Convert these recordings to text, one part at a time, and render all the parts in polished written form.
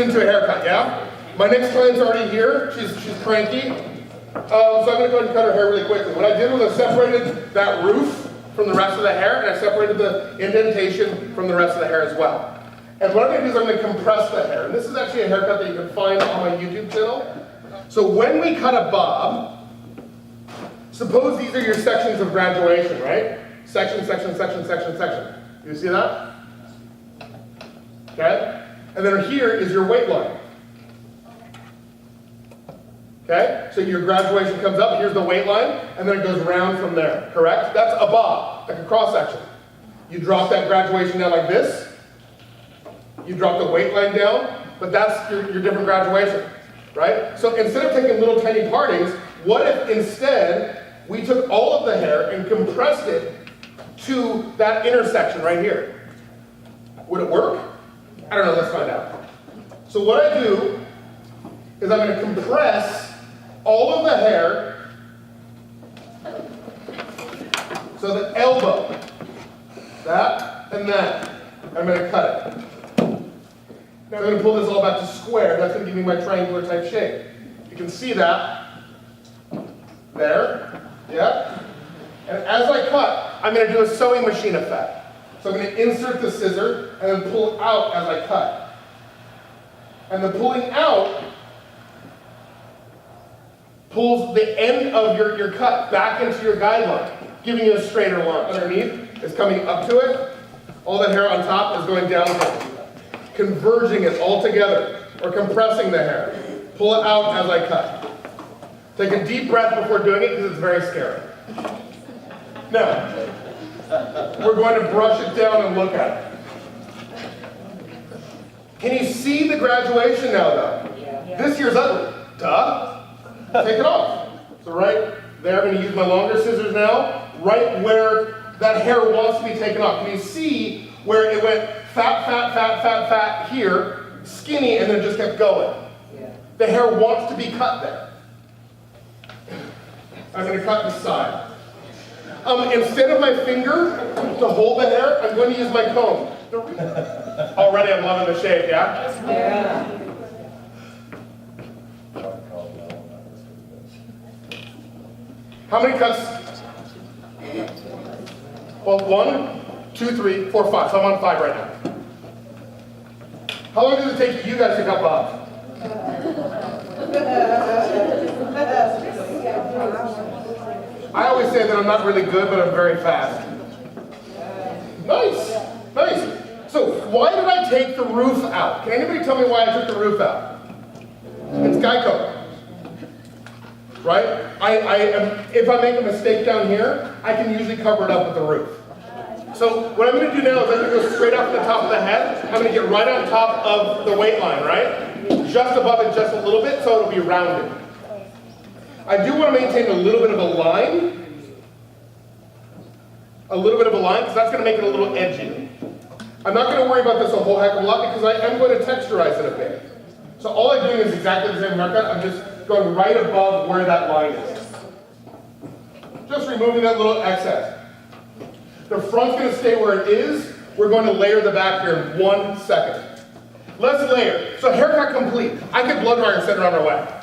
into a haircut, yeah? My next client's already here. She's cranky. So I'm going to go ahead and cut her hair really quickly. What I did was I separated that roof from the rest of the hair, and I separated the indentation from the rest of the hair as well. And what I'm going to do is I'm going to compress the hair. And this is actually a haircut that you can find on my YouTube channel. So when we cut a bob, suppose these are your sections of graduation, right? Section, section, section, section, section. You see that? Okay? And then here is your weight line. Okay? So your graduation comes up, here's the weight line, and then it goes round from there, correct? That's a bob, like a cross section. You drop that graduation down like this. You drop the weight line down, but that's your different graduation, right? So instead of taking little tiny partings, what if instead we took all of the hair and compressed it to that intersection right here? Would it work? I don't know, let's find out. So what I do is I'm going to compress all of the hair, so the elbow, that and that, I'm going to cut it. Now I'm going to pull this all back to square. That's going to give me my triangular type shape. You can see that there, yeah? And as I cut, I'm going to do a sewing machine effect. So I'm going to insert the scissor and then pull out as I cut. And the pulling out pulls the end of your cut back into your guideline, giving you a straighter line. Underneath is coming up to it. All that hair on top is going down, converging it all together, or compressing the hair. Pull it out as I cut. Take a deep breath before doing it because it's very scary. Now, we're going to brush it down and look at it. Can you see the graduation now, though? Yeah. This year's ugly. Duh. Take it off. So right there, I'm going to use my longer scissors now, right where that hair wants to be taken off. Can you see where it went fat, fat, fat, fat, fat here, skinny, and then it just kept going? Yeah. The hair wants to be cut there. I'm going to cut the side. Instead of my finger to hold the hair, I'm going to use my comb. Already I'm loving the shape, yeah? Yeah. How many cuts? Well, 1, 2, 3, 4, 5. So I'm on 5 right now. How long does it take you guys to cut Bob? I always say that I'm not really good, but I'm very fast. Nice, nice. So why did I take the roof out? Can anybody tell me why I took the roof out? It's Geico. Right? If I make a mistake down here, I can usually cover it up with the roof. So what I'm going to do now is I'm going to go straight up to the top of the head. I'm going to get right on top of the weight line, right? Just above it just a little bit so it'll be rounded. I do want to maintain a little bit of a line. A little bit of a line because that's going to make it a little edgy. I'm not going to worry about this a whole heck of a lot because I am going to texturize it a bit. So all I'm doing is exactly the same haircut. I'm just going right above where that line is. Just removing that little excess. The front's going to stay where it is. We're going to layer the back here in 1 second. Let's layer. So haircut complete. I can blow dry and send it on our way.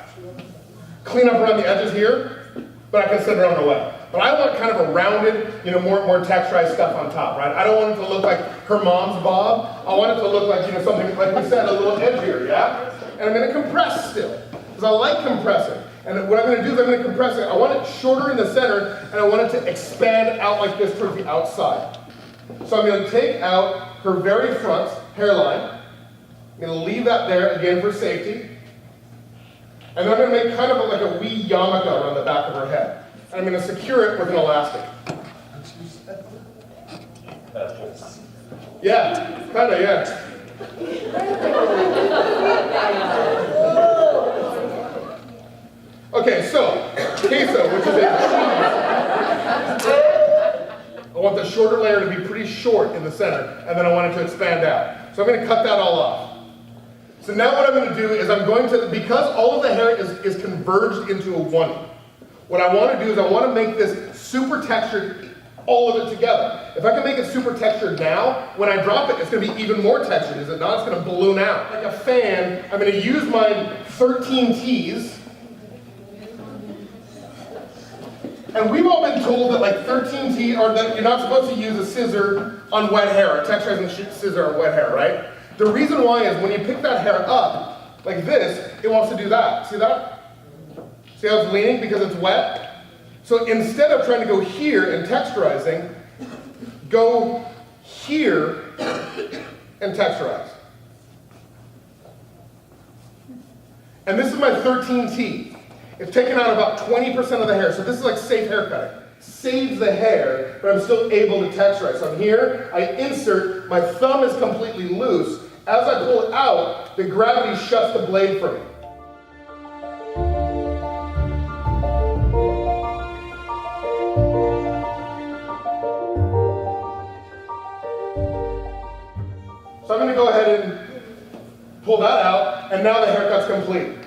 Clean up around the edges here, but I can send it on the way. But I want kind of a rounded, more texturized stuff on top, right? I don't want it to look like her mom's bob. I want it to look like, something, like we said, a little edgier, yeah? And I'm going to compress still, because I like compressing. And what I'm going to do is I'm going to compress it. I want it shorter in the center, and I want it to expand out like this towards the outside. So I'm going to take out her very front hairline. I'm going to leave that there, again, for safety. And then I'm going to make kind of like a wee yarmulke around the back of her head. And I'm going to secure it with an elastic. Yeah, kind of, yeah. Okay, so, queso, which is a cheese. I want the shorter layer to be pretty short in the center, and then I want it to expand out. So I'm going to cut that all off. So now what I'm going to do is I'm going to, because all of the hair is converged into a one, what I want to do is I want to make this super textured all of it together. If I can make it super textured now, when I drop it, it's going to be even more textured, is it not? It's going to balloon out. Like a fan, I'm going to use my 13 T's. And we've all been told that like 13 T, or that you're not supposed to use a scissor on wet hair, a texturizing scissor on wet hair, right? The reason why is when you pick that hair up, like this, it wants to do that. See that? See how it's leaning because it's wet? So instead of trying to go here and texturizing, go here and texturize. And this is my 13T. It's taken out about 20% of the hair. So this is like safe hair cutting. Saves the hair, but I'm still able to texturize. So I'm here, I insert, my thumb is completely loose. As I pull it out, the gravity shuts the blade for me. So I'm going to go ahead and pull that out, and now the haircut's complete.